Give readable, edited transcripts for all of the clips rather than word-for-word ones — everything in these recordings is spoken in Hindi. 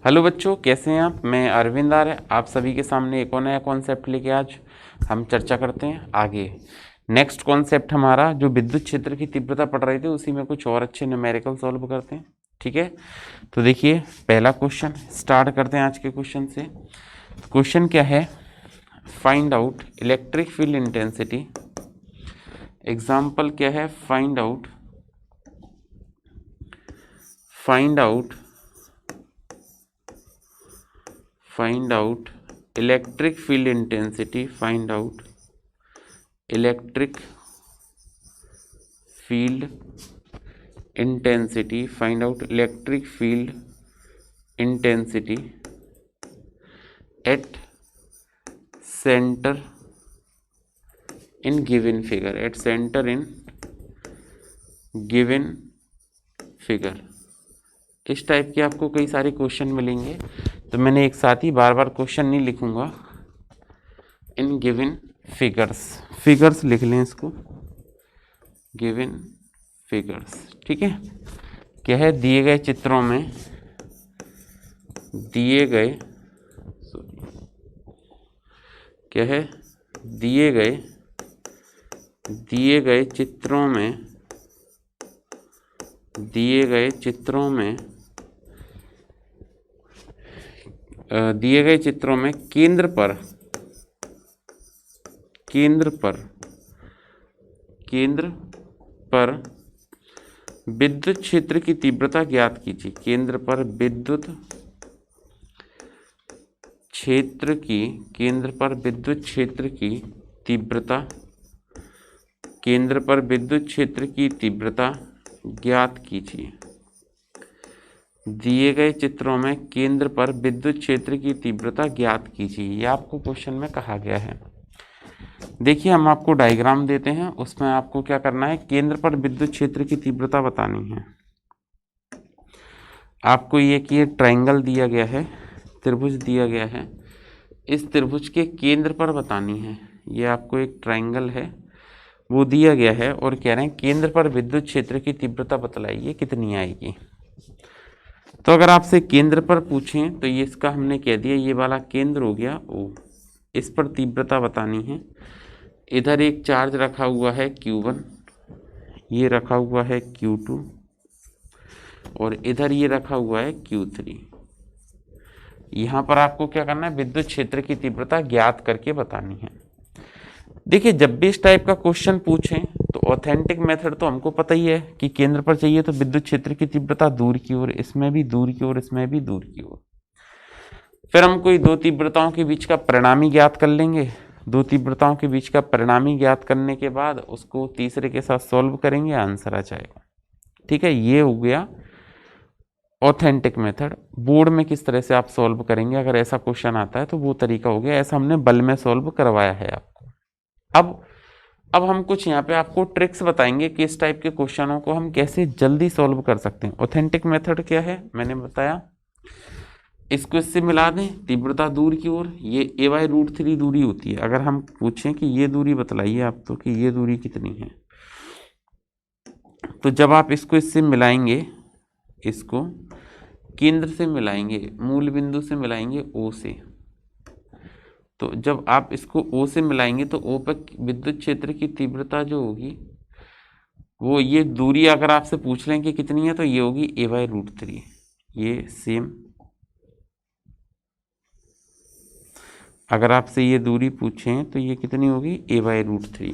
हेलो बच्चों, कैसे हैं आप। मैं अरविंद आर्य आप सभी के सामने एक और नया कॉन्सेप्ट लेके आज हम चर्चा करते हैं आगे। नेक्स्ट कॉन्सेप्ट हमारा जो विद्युत क्षेत्र की तीव्रता पढ़ रहे थे उसी में कुछ और अच्छे न्यूमेरिकल सॉल्व करते हैं। ठीक है, तो देखिए पहला क्वेश्चन स्टार्ट करते हैं आज के क्वेश्चन से। क्वेश्चन क्या है, find out electric field intensity. Example क्या है, find out electric field intensity, find out electric field intensity, find out electric field intensity at center in given figure, at center in given figure। इस टाइप के आपको कई सारे क्वेश्चन मिलेंगे, तो मैंने एक साथ ही बार बार क्वेश्चन नहीं लिखूंगा। इन गिवन फिगर्स लिख लें इसको, गिवन फिगर्स। ठीक है, क्या है, दिए गए चित्रों में, दिए गए चित्रों में केंद्र पर विद्युत क्षेत्र की तीव्रता ज्ञात कीजिए। केंद्र पर विद्युत क्षेत्र की तीव्रता ज्ञात कीजिए। दिए गए चित्रों में केंद्र पर विद्युत क्षेत्र की तीव्रता ज्ञात कीजिए, ये आपको क्वेश्चन में कहा गया है। देखिए हम आपको डायग्राम देते हैं, उसमें आपको क्या करना है, केंद्र पर विद्युत क्षेत्र की तीव्रता बतानी है। आपको ये कि ट्रायंगल दिया गया है, त्रिभुज दिया गया है, इस त्रिभुज के केंद्र पर बतानी है। ये आपको एक ट्रायंगल है वो दिया गया है और कह रहे हैं केंद्र पर विद्युत क्षेत्र की तीव्रता बतलाइए कितनी आएगी। तो अगर आपसे केंद्र पर पूछें तो ये इसका हमने कह दिया, ये वाला केंद्र हो गया O, इस पर तीव्रता बतानी है। इधर एक चार्ज रखा हुआ है Q1, ये रखा हुआ है Q2 और इधर ये रखा हुआ है Q3। यहाँ पर आपको क्या करना है, विद्युत क्षेत्र की तीव्रता ज्ञात करके बतानी है। देखिए जब भी इस टाइप का क्वेश्चन पूछें तो ऑथेंटिक मेथड तो हमको पता ही है कि केंद्र पर चाहिए तो विद्युत क्षेत्र की तीव्रता दूर की ओर, इसमें भी दूर की ओर, इसमें भी दूर की ओर। फिर हम कोई दो तीव्रताओं के बीच का परिणामी ज्ञात कर लेंगे। दो तीव्रताओं के बीच का परिणामी ज्ञात करने के बाद उसको तीसरे के साथ सॉल्व करेंगे, आंसर आ जाएगा। ठीक है, ये हो गया ऑथेंटिक मेथड। बोर्ड में किस तरह से आप सॉल्व करेंगे अगर ऐसा क्वेश्चन आता है तो वो तरीका हो गया, ऐसा हमने बल में सॉल्व करवाया है आपको। अब हम कुछ यहाँ पे आपको ट्रिक्स बताएंगे कि इस टाइप के क्वेश्चनों को हम कैसे जल्दी सॉल्व कर सकते हैं। ऑथेंटिक मेथड क्या है मैंने बताया, इसको इससे मिला दें, तीव्रता दूर की ओर, ये a/√3 दूरी होती है। अगर हम पूछें कि ये दूरी बतलाइए आप तो कि ये दूरी कितनी है, तो जब आप इसको इससे मिलाएंगे, इसको केंद्र से मिलाएंगे, मूल बिंदु से मिलाएंगे O से, तो जब आप इसको O से मिलाएंगे तो O पर विद्युत क्षेत्र की तीव्रता जो होगी वो, ये दूरी अगर आपसे पूछ लें कि कितनी है तो ये होगी a/√3। ये सेम, अगर आपसे ये दूरी पूछें तो ये कितनी होगी a/√3।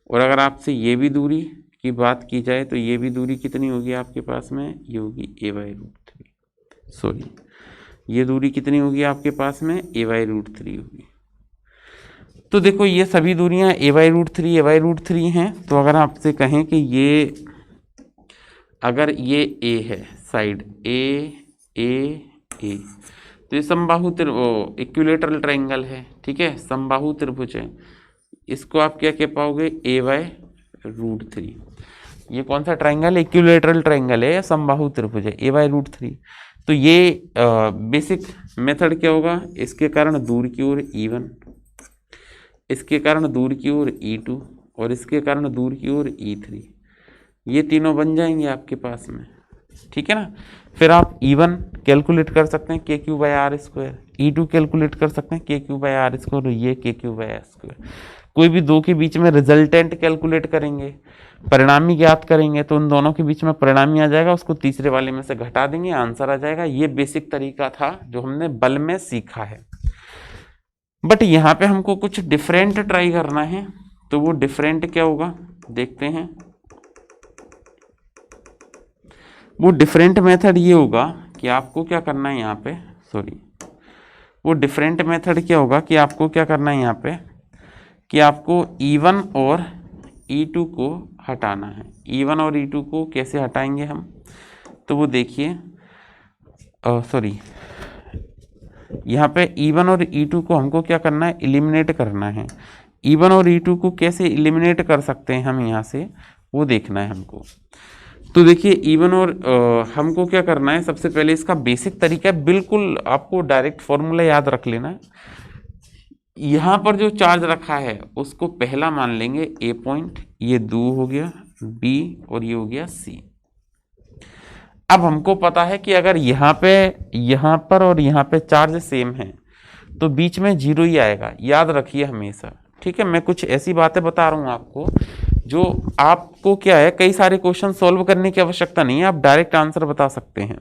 और अगर आपसे ये भी दूरी की बात की जाए तो ये भी दूरी कितनी होगी आपके पास में, ये होगी a/√3। सॉरी, ये दूरी कितनी होगी आपके पास में, a/√3 होगी। तो देखो ये सभी दूरियां a/√3 हैं। तो अगर आपसे कहें कि ये, अगर ये A है, साइड A, तो ये समबाहु इक्विलेटरल ट्रायंगल है। ठीक है, समबाहु त्रिभुज है, इसको आप क्या कह पाओगे, a/√3। ये कौन सा ट्रायंगल है, इक्विलेटरल ट्रायंगल है या समबाहु त्रिभुज है, a/√3। तो ये बेसिक मेथड क्या होगा, इसके कारण दूर की ओर E1, इसके कारण दूर की ओर E2 और इसके कारण दूर की ओर E3, ये तीनों बन जाएंगे आपके पास में। ठीक है ना, फिर आप E1 कैलकुलेट कर सकते हैं KQ/R², E2 कैलकुलेट कर सकते हैं KQ/R², और ये KQ/R²। कोई भी दो के बीच में रिजल्टेंट कैलकुलेट करेंगे, परिणामी ज्ञात करेंगे, तो उन दोनों के बीच में परिणामी आ जाएगा, उसको तीसरे वाले में से घटा देंगे, आंसर आ जाएगा। ये बेसिक तरीका था जो हमने बल में सीखा है। बट यहाँ पे हमको कुछ डिफरेंट ट्राई करना है, तो वो डिफरेंट क्या होगा देखते हैं। वो डिफरेंट मेथड ये होगा कि आपको क्या करना है यहाँ पे, वो डिफरेंट मेथड क्या होगा कि आपको क्या करना है यहाँ पे, कि आपको E1 और E2 को हटाना है। E1 और E2 को कैसे हटाएंगे हम, तो वो देखिए, यहाँ पे E1 और E2 को हमको क्या करना है, एलिमिनेट करना है। E1 और E2 को कैसे एलिमिनेट कर सकते हैं हम यहाँ से, वो देखना है हमको। तो देखिए E1 और हमको क्या करना है, सबसे पहले इसका बेसिक तरीका है, बिल्कुल आपको डायरेक्ट फॉर्मूला याद रख लेना है। यहाँ पर जो चार्ज रखा है उसको पहला मान लेंगे A पॉइंट, ये 2 हो गया B और ये हो गया C। अब हमको पता है कि अगर यहाँ पर और यहाँ पे चार्ज सेम है तो बीच में 0 ही आएगा, याद रखिए हमेशा, ठीक है। मैं कुछ ऐसी बातें बता रहा हूँ आपको जो आपको क्या है, कई सारे क्वेश्चन सॉल्व करने की आवश्यकता नहीं है, आप डायरेक्ट आंसर बता सकते हैं।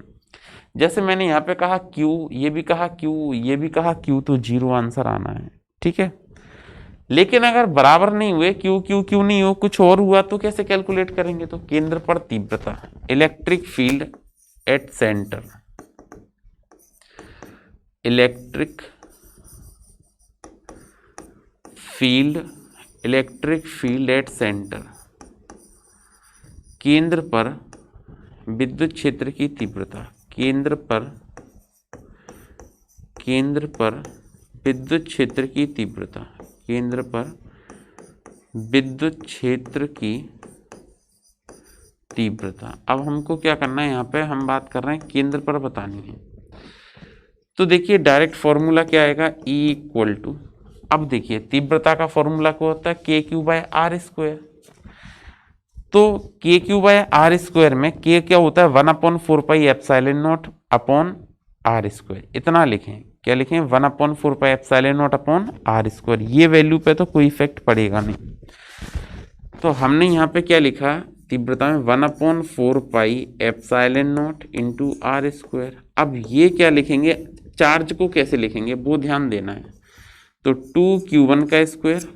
जैसे मैंने यहाँ पे कहा Q, ये भी कहा Q, ये भी कहा Q, तो 0 आंसर आना है, ठीक है। लेकिन अगर बराबर नहीं हुए, Q नहीं हो, कुछ और हुआ, तो कैसे कैलकुलेट करेंगे, तो केंद्र पर तीव्रता, electric field at centre, electric field at centre, केंद्र पर विद्युत क्षेत्र की तीव्रता, केंद्र पर विद्युत क्षेत्र की तीव्रता, केंद्र पर विद्युत क्षेत्र की तीव्रता। अब हमको क्या करना है, यहाँ पे हम बात कर रहे हैं केंद्र पर बतानी है। तो देखिए डायरेक्ट फॉर्मूला क्या आएगा, E इक्वल टू, अब देखिए तीव्रता का फॉर्मूला क्या होता है, KQ/R²। तो KQ/R² में K क्या होता है, 1/4πε0/R²। इतना लिखें, क्या लिखें, 1/4πε0/R²। ये वैल्यू पे तो कोई इफेक्ट पड़ेगा नहीं, तो हमने यहाँ पे क्या लिखा, तीव्रता में 1/4πε0 × R²। अब ये क्या लिखेंगे, चार्ज को कैसे लिखेंगे वो ध्यान देना है। तो 2Q1²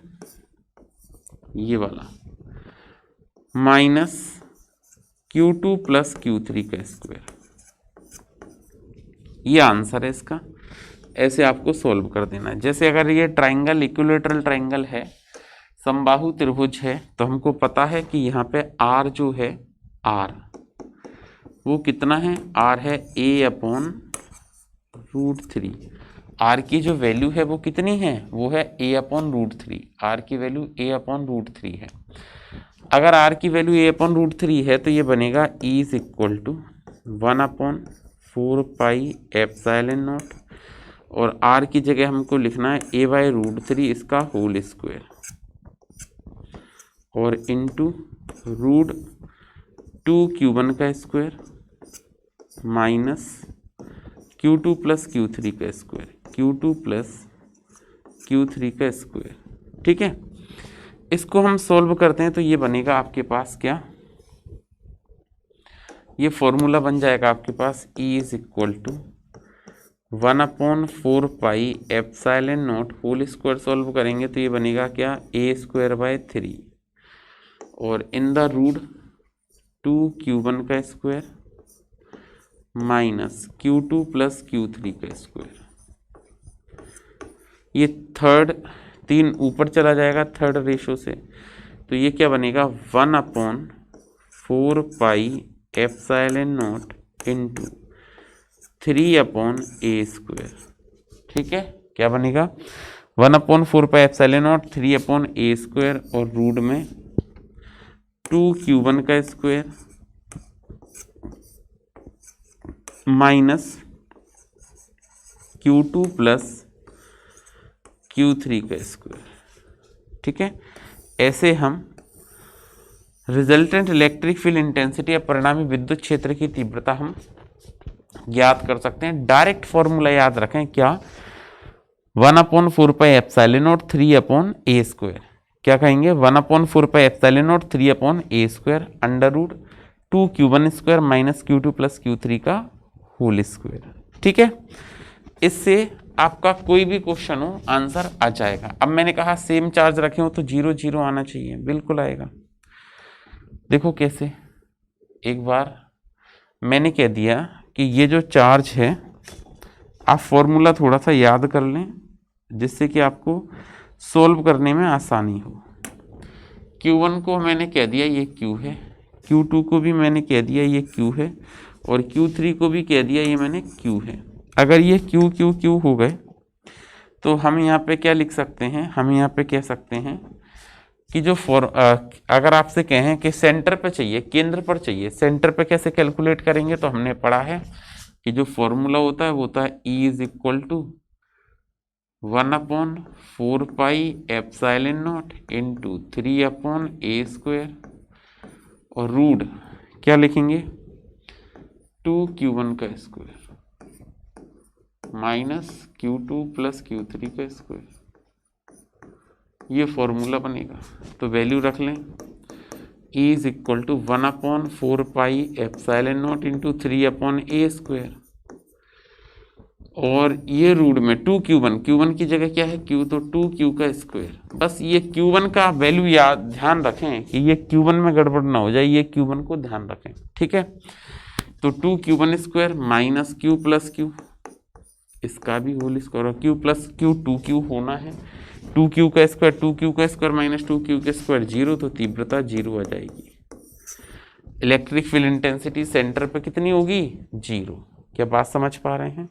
ये वाला माइनस Q2 + Q3², ये आंसर है इसका। ऐसे आपको सोल्व कर देना है। जैसे अगर ये ट्राइंगल इक्विलेटरल ट्राइंगल है, समबाहु त्रिभुज है, तो हमको पता है कि यहाँ पे R जो है, R वो कितना है, R है A/√3। R की जो वैल्यू है वो कितनी है, वो है A/√3। R की वैल्यू A/√3 है। अगर R की वैल्यू A/√3 है तो ये बनेगा E = 1/4πε0, और R की जगह हमको लिखना है A/√3 इसका होल स्क्वायर, और into √2Q1² minus Q2 + Q3², Q2 + Q3², ठीक है। इसको हम सोल्व करते हैं तो ये बनेगा आपके पास क्या, ये फॉर्मूला बन जाएगा आपके पास E = 1/4πε0 होल स्क्वायर। सोल्व करेंगे तो ये बनेगा क्या, A² / 3, और इन the root 2Q1² minus Q2 + Q3²। ये थर्ड 3 ऊपर चला जाएगा थर्ड रेशो से, तो ये क्या बनेगा, 1/4πε0 × 3/A², ठीक है। क्या बनेगा, 1/4πε0 3/A² और रूट में 2Q1² माइनस Q2 + Q3², ठीक है। ऐसे हम रिजल्टेंट इलेक्ट्रिक फील्ड इंटेंसिटी या परिणामी विद्युत क्षेत्र की तीव्रता हम ज्ञात कर सकते हैं। डायरेक्ट फॉर्मूला याद रखें क्या, 1/4πε0 3/a²। क्या कहेंगे, 1/4πε0 3/a² √2q1² minus q2 plus q3 का होल स्क्वायर। ठीक है, इससे आपका कोई भी क्वेश्चन हो आंसर आ जाएगा। अब मैंने कहा सेम चार्ज रखे हो तो 0 0 आना चाहिए, बिल्कुल आएगा। देखो कैसे, एक बार मैंने कह दिया कि ये जो चार्ज है, आप फॉर्मूला थोड़ा सा याद कर लें जिससे कि आपको सोल्व करने में आसानी हो। Q1 को मैंने कह दिया ये Q है, Q2 को भी मैंने कह दिया ये Q है, और Q3 को भी कह दिया ये मैंने Q है। अगर ये Q Q Q हो गए तो हम यहाँ पे क्या लिख सकते हैं, हम यहाँ पे कह सकते हैं कि जो अगर आपसे कहें कि सेंटर पे चाहिए, केंद्र पर चाहिए, सेंटर पे कैसे कैलकुलेट करेंगे, तो हमने पढ़ा है कि जो फॉर्मूला होता है वो होता है E is equal to 1/4πε0 into 3/a² और रूट क्या लिखेंगे 2q1 का square minus q2 plus q3 का स्क्वायर। ये फॉर्मूला बनेगा, तो वैल्यू रख लें E is equal to 1/4πε0 into 3/a², और ये रूट में 2q1, q1 की जगह क्या है q, तो 2q का स्क्वायर। बस ये q1 का वैल्यू याद ध्यान रखें कि ये q1 में गड़बड़ ना हो जाए, ये q1 को ध्यान रखें। ठीक है, तो 2q1² minus q plus q, इसका भी होल स्क्वायर, और q प्लस q 2q होना है, 2q का स्क्वायर माइनस 2q का स्क्वायर 0, तो तीव्रता 0 आ जाएगी। इलेक्ट्रिक फील्ड इंटेंसिटी सेंटर पे कितनी होगी 0। क्या बात समझ पा रहे हैं।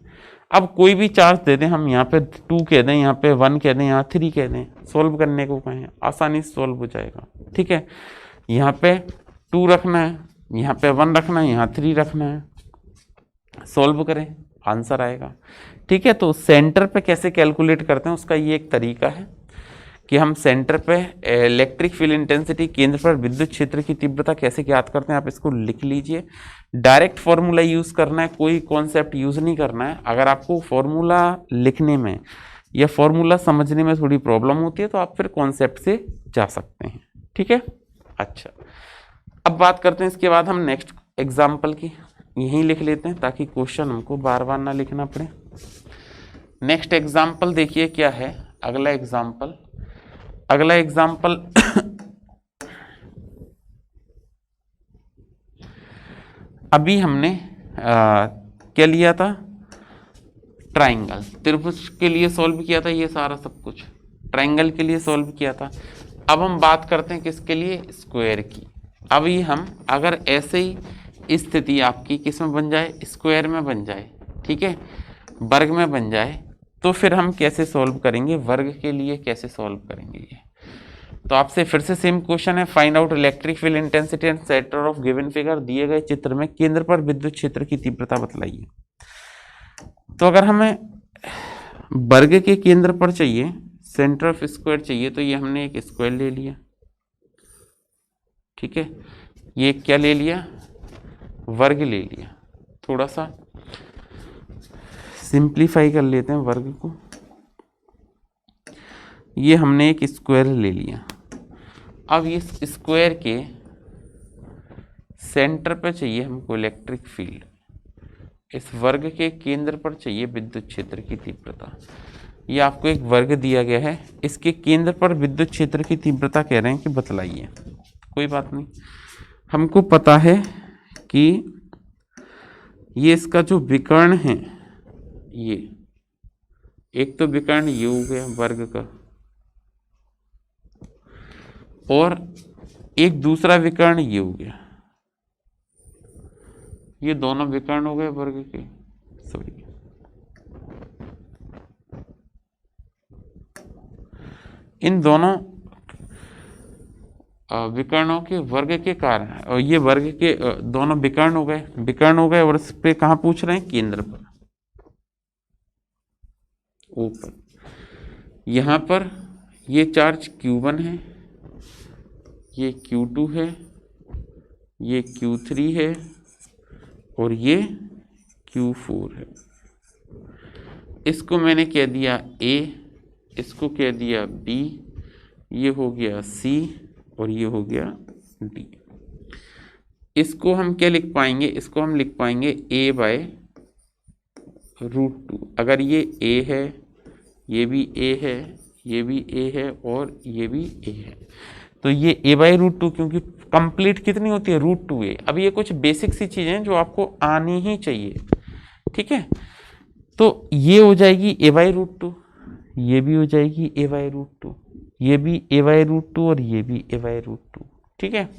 अब कोई भी चार्ज दे दें, हम यहाँ पे 2 कह दें, यहाँ पे 1 कह दें, यहाँ 3 कह दें, सोल्व करने को कहें आसानी से सोल्व हो जाएगा। ठीक है, यहाँ पे 2 रखना है, यहाँ पे 1 रखना है, यहाँ 3 रखना है, सोल्व करें आंसर आएगा। ठीक है, तो सेंटर पे कैसे कैलकुलेट करते हैं उसका ये एक तरीका है कि हम सेंटर पे इलेक्ट्रिक फील्ड इंटेंसिटी, केंद्र पर विद्युत क्षेत्र की तीव्रता कैसे ज्ञात करते हैं, आप इसको लिख लीजिए। डायरेक्ट फॉर्मूला यूज करना है, कोई कॉन्सेप्ट यूज नहीं करना है। अगर आपको फॉर्मूला लिखने में या फॉर्मूला समझने में थोड़ी प्रॉब्लम होती है तो आप फिर कॉन्सेप्ट से जा सकते हैं। ठीक है, अच्छा अब बात करते हैं इसके बाद हम नेक्स्ट एग्जाम्पल की, यहीं लिख लेते हैं ताकि क्वेश्चन हमको बार बार ना लिखना पड़े। नेक्स्ट एग्जाम्पल देखिए क्या है, अगला एग्जाम्पल अभी हमने क्या लिया था, ट्राइंगल, त्रिभुज के लिए सॉल्व किया था, ये सारा सब कुछ ट्राइंगल के लिए सॉल्व किया था। अब हम बात करते हैं किसके लिए, स्क्वायर की। अभी हम अगर ऐसे ही स्थिति आपकी किस में बन जाए, स्क्वायर में बन जाए, ठीक है, वर्ग में बन जाए, तो फिर हम कैसे सॉल्व करेंगे, वर्ग के लिए कैसे सॉल्व करेंगे ये। तो आपसे फिर से सेम क्वेश्चन है, find out electric field intensity and centre of given figure. दिए गए चित्र में केंद्र पर विद्युत क्षेत्र की तीव्रता बतलाइए। तो अगर हमें वर्ग के केंद्र पर चाहिए, सेंटर ऑफ स्क्वायर चाहिए, तो ये हमने एक स्क्वायर ले लिया। ठीक है, ये क्या ले लिया, वर्ग ले लिया। थोड़ा सा सिंप्लीफाई कर लेते हैं वर्ग को, ये हमने एक स्क्वायर ले लिया। अब इस स्क्वायर के सेंटर पर चाहिए हमको इलेक्ट्रिक फील्ड, इस वर्ग के केंद्र पर चाहिए विद्युत क्षेत्र की तीव्रता। ये आपको एक वर्ग दिया गया है, इसके केंद्र पर विद्युत क्षेत्र की तीव्रता कह रहे हैं कि बतलाइए। कोई बात नहीं, हमको पता है कि ये इसका जो विकर्ण है, ये एक तो विकर्ण ये हो गया वर्ग का, और एक दूसरा विकर्ण ये हो गया, ये दोनों विकर्ण हो गए वर्ग के। सॉरी, इन दोनों विकर्णों के वर्ग के कारण, और ये वर्ग के दोनों विकर्ण हो गए, और इस पे कहाँ पूछ रहे हैं, केंद्र पर, ऊपर। यहाँ पर ये चार्ज Q1 है, ये Q2 है, ये Q3 है, और ये Q4 है। इसको मैंने कह दिया A, इसको कह दिया B, ये हो गया C और ये हो गया D। इसको हम क्या लिख पाएंगे, इसको हम लिख पाएंगे A/√2। अगर ये A है, ये भी A है, ये भी A है और ये भी A है, तो ये A/√2, क्योंकि कंप्लीट कितनी होती है, √2A। अब ये कुछ बेसिक सी चीजें हैं जो आपको आनी ही चाहिए, ठीक है। तो ये हो जाएगी A/√2, ये भी हो जाएगी A/√2, ये भी A/√2 और ये भी A/√2, ठीक है।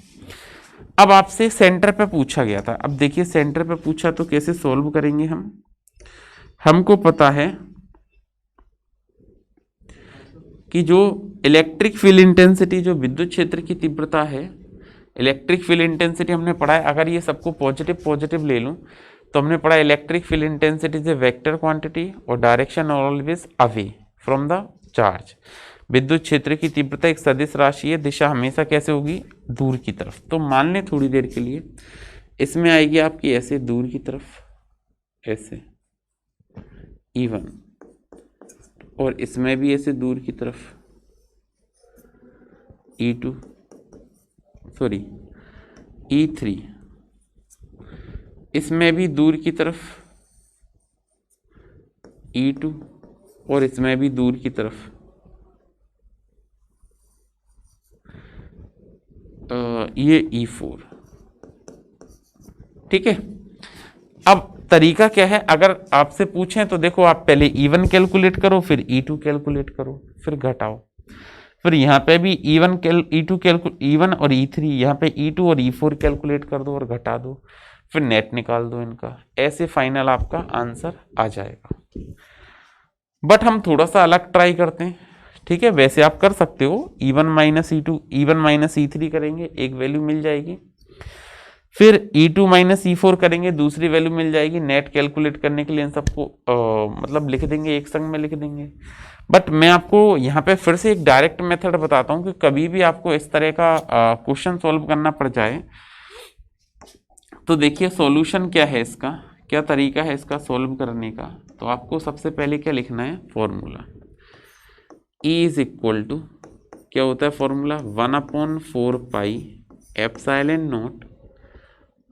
अब आपसे सेंटर पे पूछा गया था। अब देखिए सेंटर पे पूछा तो कैसे सॉल्व करेंगे हम। हमको पता है कि जो इलेक्ट्रिक फील्ड इंटेंसिटी, जो विद्युत क्षेत्र की तीव्रता है, इलेक्ट्रिक फील्ड इंटेंसिटी हमने पढ़ा है। अगर ये सबको पॉजिटिव पॉजिटिव ले लूं तो हमने पढ़ा electric field intensity is a vector quantity और direction always away from the charge. विद्युत क्षेत्र की तीव्रता एक सदिश राशि है, दिशा हमेशा कैसे होगी, दूर की तरफ। तो मान लें थोड़ी देर के लिए इसमें आएगी आपकी ऐसे दूर की तरफ, ऐसे E1, और इसमें भी ऐसे दूर की तरफ E2, सॉरी E3, इसमें भी दूर की तरफ E2 और इसमें भी दूर की तरफ ये E4, ठीक है। अब तरीका क्या है, अगर आपसे पूछें तो देखो आप पहले E1 कैलकुलेट करो, फिर E2 कैलकुलेट करो, फिर घटाओ, फिर यहाँ पे भी E1 और E3, यहाँ पे E2 और E4 कैलकुलेट कर दो और घटा दो, फिर नेट निकाल दो इनका, ऐसे फाइनल आपका आंसर आ जाएगा। बट हम थोड़ा सा अलग ट्राई करते हैं, ठीक है। वैसे आप कर सकते हो E1 minus E2, E1 minus E3 करेंगे, एक वैल्यू मिल जाएगी, फिर E2 माइनस E4 करेंगे, दूसरी वैल्यू मिल जाएगी। नेट कैलकुलेट करने के लिए इन सबको मतलब लिख देंगे, एक संग में लिख देंगे। बट मैं आपको यहाँ पे फिर से एक डायरेक्ट मेथड बताता हूँ कि कभी भी आपको इस तरह का क्वेश्चन सॉल्व करना पड़ जाए तो देखिए सॉल्यूशन क्या है इसका, क्या तरीका है इसका सॉल्व करने का। तो आपको सबसे पहले क्या लिखना है, formula E is equal to, क्या होता है फॉर्मूला, 1/4 पाई एप्सिलॉन नॉट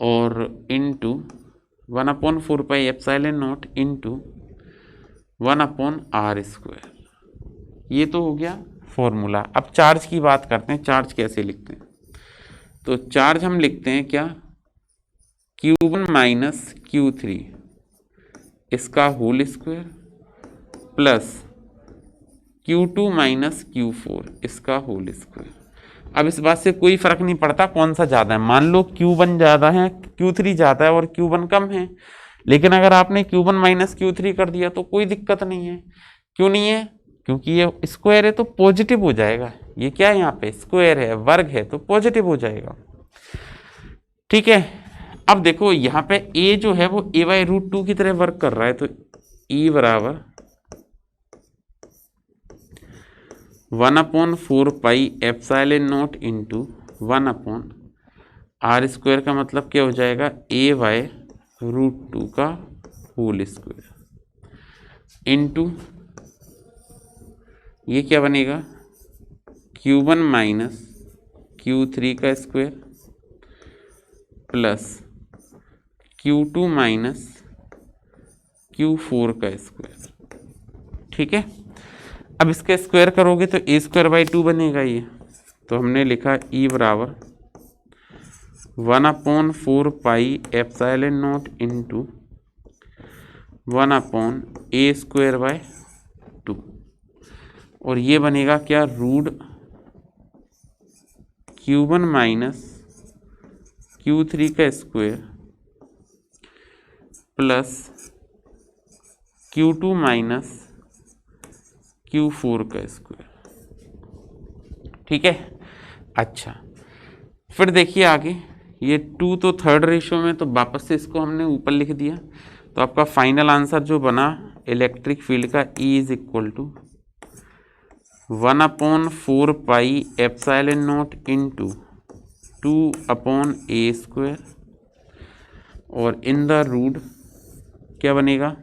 और into 1/4 pi epsilon not into 1/r²। ये तो हो गया फॉर्मूला। अब चार्ज की बात करते हैं, चार्ज कैसे लिखते हैं। तो चार्ज हम लिखते हैं क्या, Q1 माइनस Q3 इसका whole square plus Q2 minus Q4 इसका होल स्क्वायर। अब इस बात से कोई फर्क नहीं पड़ता कौन सा ज़्यादा है। मान लो Q1 ज़्यादा है, Q3 ज़्यादा है और Q1 कम है, लेकिन अगर आपने Q1 माइनस Q3 कर दिया तो कोई दिक्कत नहीं है। क्यों नहीं है, क्योंकि ये स्क्वायर है तो पॉजिटिव हो जाएगा। ये क्या है, यहाँ पे स्क्वायर है, वर्ग है, तो पॉजिटिव हो जाएगा, ठीक है। अब देखो यहाँ पे A जो है वो A/√2 की तरह वर्क कर रहा है, तो E बराबर 1/4 pi epsilon not into 1/r² का मतलब क्या हो जाएगा, A/√2 का होल स्क्वायर इंटू ये क्या बनेगा, Q1 माइनस Q3 का square plus Q2 minus Q4 का स्क्वायर, ठीक है। अब इसका स्क्वायर करोगे तो A²/2 बनेगा ये। तो हमने लिखा E बराबर 1/4 pi epsilon not into 1/A²/2 और ये बनेगा क्या, रूट Q1 माइनस Q3 का square plus Q2 minus Q4 का स्क्वायर, ठीक है। अच्छा फिर देखिए आगे, ये 2 तो थर्ड रेशियो में, तो वापस से इसको हमने ऊपर लिख दिया। तो आपका फाइनल आंसर जो बना इलेक्ट्रिक फील्ड का E is equal to 1/4 pi epsilon not into 2/A² और इन द रूट क्या बनेगा,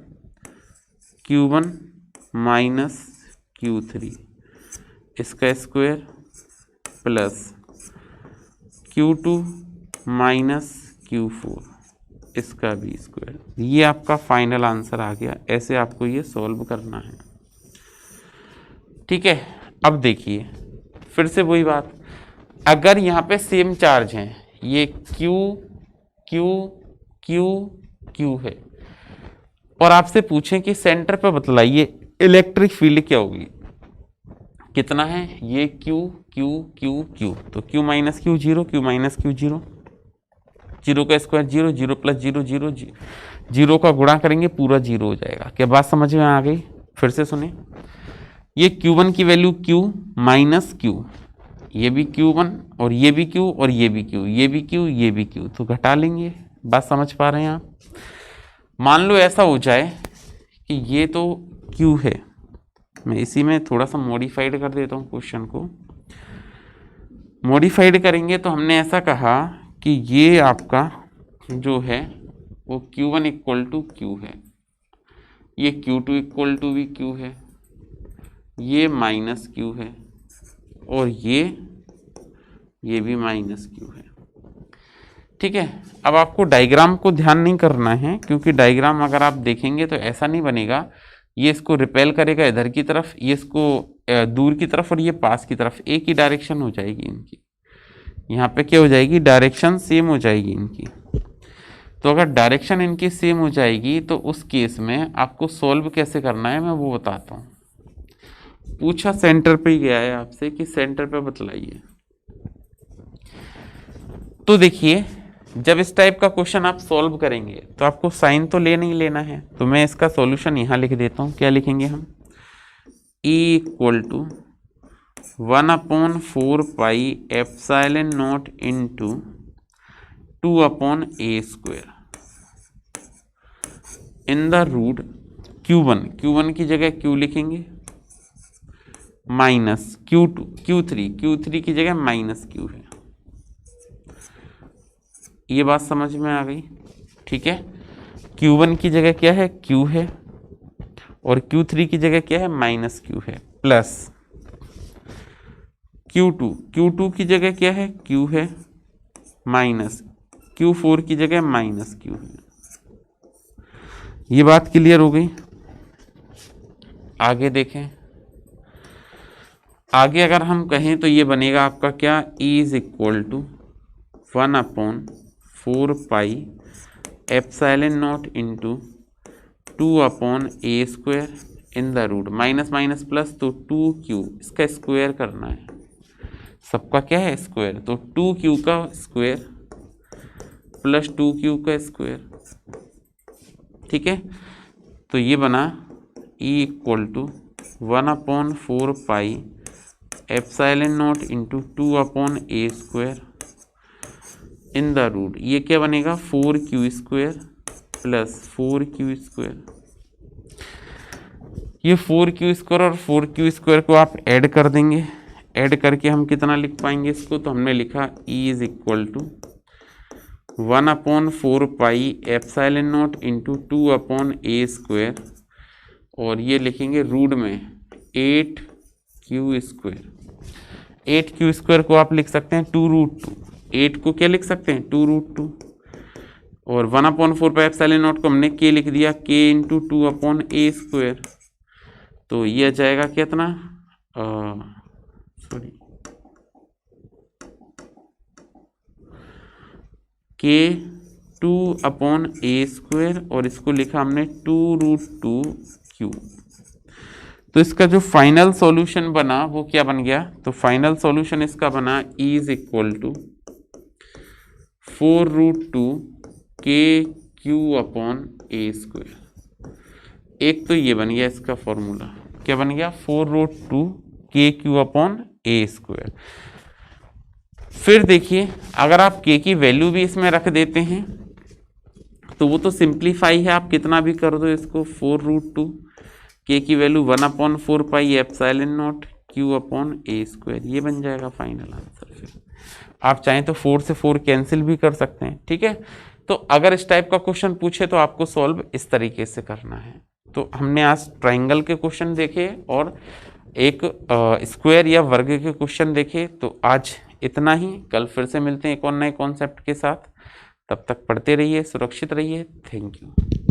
Q1 माइनस Q3 इसका square plus Q2 minus Q4 इसका भी स्क्वायर। ये आपका फाइनल आंसर आ गया। ऐसे आपको ये सॉल्व करना है, ठीक है। अब देखिए फिर से वही बात, अगर यहाँ पे सेम चार्ज हैं, ये Q Q Q Q है, और आपसे पूछें कि सेंटर पे बतलाइए इलेक्ट्रिक फील्ड क्या होगी, कितना है, ये Q Q Q Q, तो Q माइनस Q जीरो, Q minus Q zero, zero का square zero, zero plus zero zero, zero का गुणा करेंगे पूरा जीरो हो जाएगा। क्या बात समझ में आ गई? फिर से सुने, ये Q1 की वैल्यू Q माइनस Q, ये भी Q1 और ये भी Q और ये भी Q, ये भी Q ये भी Q, तो घटा लेंगे। बात समझ पा रहे हैं आप? मान लो ऐसा हो जाए कि ये तो Q है, मैं इसी में थोड़ा सा मॉडिफाइड कर देता हूँ क्वेश्चन को। मॉडिफाइड करेंगे तो हमने ऐसा कहा कि ये आपका जो है वो Q1 इक्वल टू Q है, ये Q2 इक्वल टू भी Q है, ये माइनस Q है, और ये भी माइनस Q है, ठीक है। अब आपको डायग्राम को ध्यान नहीं करना है, क्योंकि डायग्राम अगर आप देखेंगे तो ऐसा नहीं बनेगा, ये इसको रिपेल करेगा इधर की तरफ, ये इसको दूर की तरफ, और ये पास की तरफ, एक ही डायरेक्शन हो जाएगी इनकी। यहाँ पे क्या हो जाएगी, डायरेक्शन सेम हो जाएगी इनकी। तो अगर डायरेक्शन इनकी सेम हो जाएगी तो उस केस में आपको सॉल्व कैसे करना है मैं वो बताता हूँ। पूछा सेंटर पे ही गया है आपसे कि सेंटर पे बतलाइए। तो देखिए जब इस टाइप का क्वेश्चन आप सॉल्व करेंगे तो आपको साइन तो लेना ही लेना है, तो मैं इसका सॉल्यूशन यहाँ लिख देता हूँ। क्या लिखेंगे हम, E equal to 1/4 pi epsilon not into 2/a square in the root Q1 की जगह Q लिखेंगे, माइनस Q3 की जगह माइनस Q है। ये बात समझ में आ गई, ठीक है। Q1 की जगह क्या है, Q है, और Q3 की जगह क्या है, माइनस Q है, प्लस Q2 की जगह क्या है, Q है, माइनस Q4 की जगह माइनस Q है। ये बात क्लियर हो गई। आगे देखें, आगे अगर हम कहें तो ये बनेगा आपका क्या, E is equal to 1/4 pi epsilon not into 2/a square in the root, minus minus plus, तो 2Q इसका स्क्वायर करना है, सबका क्या है स्क्वायर, तो 2Q का स्क्वायर प्लस 2Q का स्क्वायर, ठीक है। तो ये बना E equal to 1/4 pi epsilon not into 2/a square in the root, ये क्या बनेगा 4Q square plus 4Q square. ये 4Q स्क्वायर और 4Q स्क्वायर को आप ऐड कर देंगे, ऐड करके हम कितना लिख पाएंगे इसको, तो हमने लिखा E is equal to 1/4 pi epsilon not into 2/a square, और ये लिखेंगे रूट में 8Q स्क्वायर। 8Q स्क्वायर को आप लिख सकते हैं 2√2, 8 को क्या लिख सकते हैं 2√2, और 1/4 पाई एप्सिलॉन नॉट को हमने K लिख दिया, K इंटू 2/a स्क्वायर। तो ये आ जाएगा कितना, सॉरी K 2/a स्क्वायर, और इसको लिखा हमने 2√2Q। तो इसका जो फाइनल सॉल्यूशन बना वो क्या बन गया, तो फाइनल सॉल्यूशन इसका बना E is equal to 4√2KQ/a square. एक तो ये बन गया इसका फॉर्मूला, क्या बन गया 4√2KQ/a स्क्वायर। फिर देखिए अगर आप K की वैल्यू भी इसमें रख देते हैं तो वो तो सिंप्लीफाई है, आप कितना भी कर दो इसको, 4√2 K की value 1/4 pi epsilon not Q/a square, ये बन जाएगा फाइनल आंसर। फिर आप चाहें तो 4 से 4 कैंसिल भी कर सकते हैं, ठीक है। तो अगर इस टाइप का क्वेश्चन पूछे तो आपको सॉल्व इस तरीके से करना है। तो हमने आज ट्राइंगल के क्वेश्चन देखे और एक स्क्वायर या वर्ग के क्वेश्चन देखे। तो आज इतना ही, कल फिर से मिलते हैं एक और नए कॉन्सेप्ट के साथ। तब तक पढ़ते रहिए, सुरक्षित रहिए। Thank you.